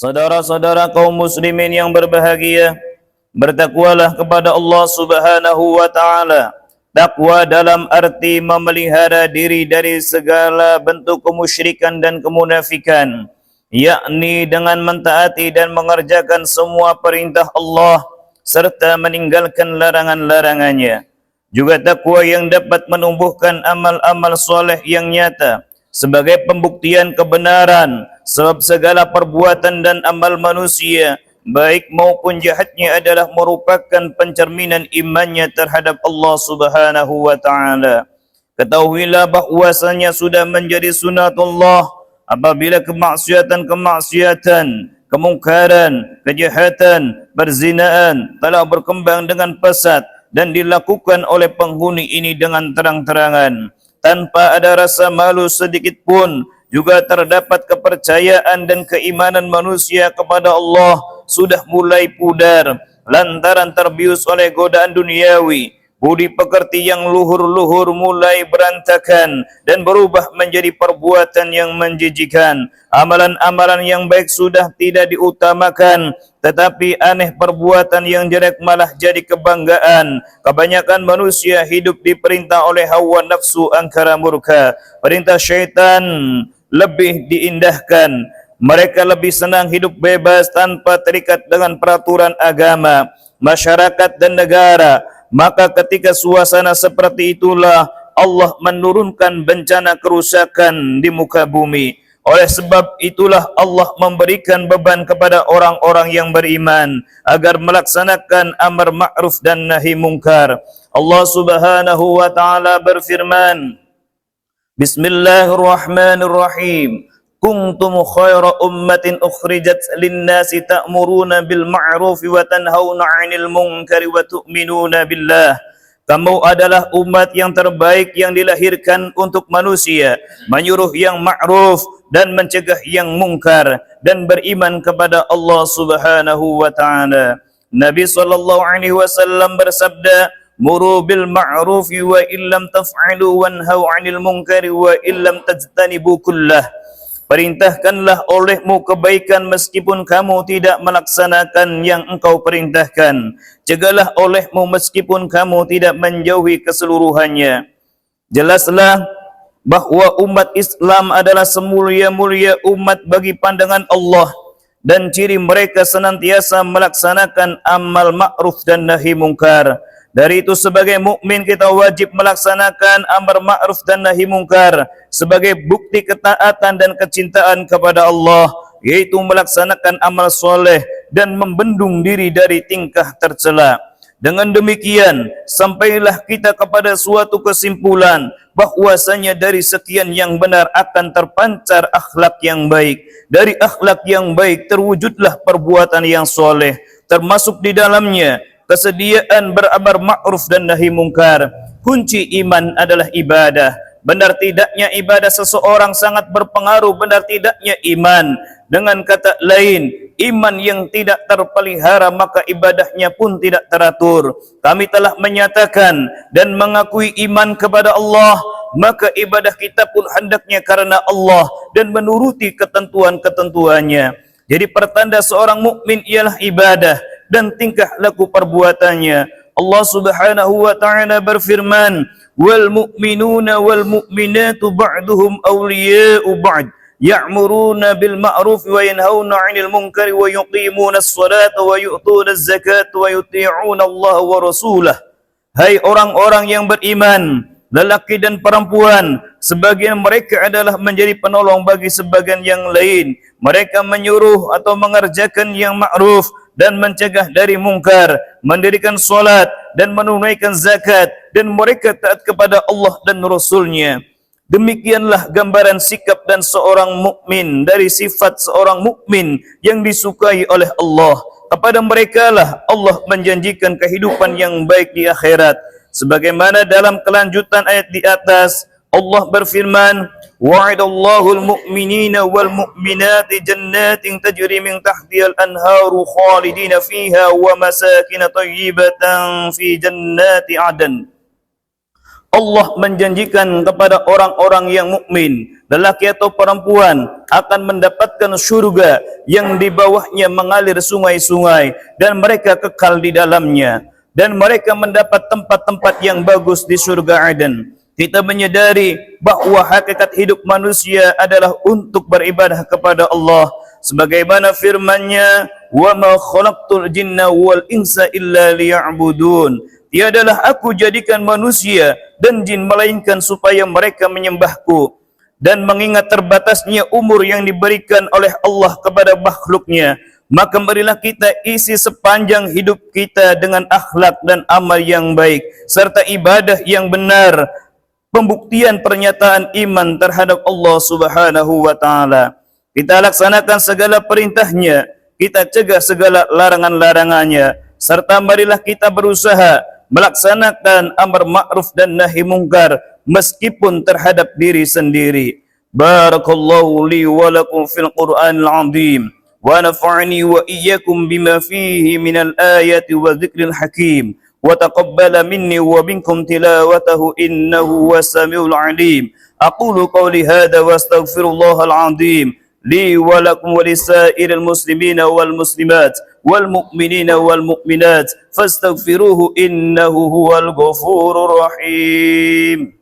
Saudara-saudara kaum muslimin yang berbahagia, bertakwalah kepada Allah Subhanahu wa taala. Takwa dalam arti memelihara diri dari segala bentuk kemusyrikan dan kemunafikan, yakni dengan mentaati dan mengerjakan semua perintah Allah serta meninggalkan larangan-larangannya. Juga takwa yang dapat menumbuhkan amal-amal soleh yang nyata sebagai pembuktian kebenaran, sebab segala perbuatan dan amal manusia baik maupun jahatnya adalah merupakan pencerminan imannya terhadap Allah Subhanahu wa taala. Ketahuilah bahwasanya sudah menjadi sunatullah apabila kemaksiatan, kemungkaran, kejahatan, perzinaan telah berkembang dengan pesat dan dilakukan oleh penghuni ini dengan terang-terangan tanpa ada rasa malu sedikit pun. Juga terdapat kepercayaan dan keimanan manusia kepada Allah sudah mulai pudar lantaran terbius oleh godaan duniawi. Budi pekerti yang luhur-luhur mulai berantakan dan berubah menjadi perbuatan yang menjijikan. Amalan-amalan yang baik sudah tidak diutamakan, tetapi aneh perbuatan yang jelek malah jadi kebanggaan. Kebanyakan manusia hidup diperintah oleh hawa nafsu angkara murka. Perintah syaitan lebih diindahkan. Mereka lebih senang hidup bebas tanpa terikat dengan peraturan agama, masyarakat dan negara. Maka ketika suasana seperti itulah Allah menurunkan bencana kerusakan di muka bumi. Oleh sebab itulah Allah memberikan beban kepada orang-orang yang beriman agar melaksanakan amar ma'ruf dan nahi mungkar. Allah Subhanahu wa taala berfirman, Bismillahirrahmanirrahim. Kuntum khaira ummatin ukhrijat lin-nasi ta'muruna bil ma'ruf wa tanhauna 'anil munkari wa tu'minuna billah. Kamu adalah umat yang terbaik yang dilahirkan untuk manusia, menyuruh yang ma'ruf dan mencegah yang mungkar dan beriman kepada Allah Subhanahu wa taala. Nabi sallallahu alaihi wasallam bersabda, Muru bil ma'rufi wa illam taf'alu wanhau 'anil munkari wa illam tajtanibu kullah. Perintahkanlah olehmu kebaikan meskipun kamu tidak melaksanakan yang engkau perintahkan. Cegahlah olehmu meskipun kamu tidak menjauhi keseluruhannya. Jelaslah bahwa umat Islam adalah semulia-mulia umat bagi pandangan Allah, dan ciri mereka senantiasa melaksanakan amal ma'ruf dan nahi mungkar. Dari itu sebagai mukmin kita wajib melaksanakan amar ma'ruf dan nahi mungkar sebagai bukti ketaatan dan kecintaan kepada Allah, yaitu melaksanakan amal soleh dan membendung diri dari tingkah tercela. Dengan demikian sampailah kita kepada suatu kesimpulan bahwasanya dari sekian yang benar akan terpancar akhlak yang baik. Dari akhlak yang baik terwujudlah perbuatan yang soleh, termasuk di dalamnya kesediaan beramar ma'ruf dan nahi mungkar. Kunci iman adalah ibadah. Benar tidaknya ibadah seseorang sangat berpengaruh benar tidaknya iman. Dengan kata lain, iman yang tidak terpelihara maka ibadahnya pun tidak teratur. Kami telah menyatakan dan mengakui iman kepada Allah, maka ibadah kita pun hendaknya karena Allah dan menuruti ketentuan-ketentuannya. Jadi pertanda seorang mukmin ialah ibadah dan tingkah laku perbuatannya. Allah Subhanahu wa taala berfirman, "Wal mu'minuna wal mu'minatu ba'duhum awliya'u ba'd, ya'muruna bil ma'ruf wa yanhauna 'anil munkari wa yuqimuna as-salata wa yu'tuna az-zakata wa yuti'una Allah wa rasulahu." Hai orang-orang yang beriman, lelaki dan perempuan, sebagian mereka adalah menjadi penolong bagi sebagian yang lain. Mereka menyuruh atau mengerjakan yang ma'ruf dan mencegah dari mungkar, mendirikan solat dan menunaikan zakat, dan mereka taat kepada Allah dan Rasulnya. Demikianlah gambaran sikap dan seorang mukmin dari sifat seorang mukmin yang disukai oleh Allah. Kepada mereka lah Allah menjanjikan kehidupan yang baik di akhirat. Sebagaimana dalam kelanjutan ayat di atas, Allah berfirman, Wa'idallahu al-mu'minina wal-mu'minati jannatin tajri min tahtihal anharu khalidina fiha wa masakin tayyibatan fi jannati adan. Allah menjanjikan kepada orang-orang yang mukmin lelaki atau perempuan akan mendapatkan surga yang di bawahnya mengalir sungai-sungai dan mereka kekal di dalamnya, dan mereka mendapat tempat-tempat yang bagus di surga Aden. Kita menyadari bahawa hakikat hidup manusia adalah untuk beribadah kepada Allah, sebagaimana firman-Nya, "Wa ma khalaqtul jinna wal insa illa liya'budun." Tiadalah aku jadikan manusia dan jin melainkan supaya mereka menyembahku. Dan mengingat terbatasnya umur yang diberikan oleh Allah kepada makhluknya, maka marilah kita isi sepanjang hidup kita dengan akhlak dan amal yang baik serta ibadah yang benar, pembuktian pernyataan iman terhadap Allah Subhanahu wa taala. Kita laksanakan segala perintahnya, kita cegah segala larangan-larangannya, serta marilah kita berusaha melaksanakan amar ma'ruf dan nahi mungkar meskipun terhadap diri sendiri. Barakallahu li wa lakum fil Qur'anil 'azim wa nafa'ani wa iyyakum bima fihi minal ayati wa dzikril hakim wa taqabbala minni wa minkum tilawatahu innahu was-sami'ul 'alim. Aqulu qawli hadha wa astaghfirullahal 'azim لي ولكم ولسائر المسلمين والمسلمات والمؤمنين والمؤمنات فاستغفروه إنه هو الغفور الرحيم.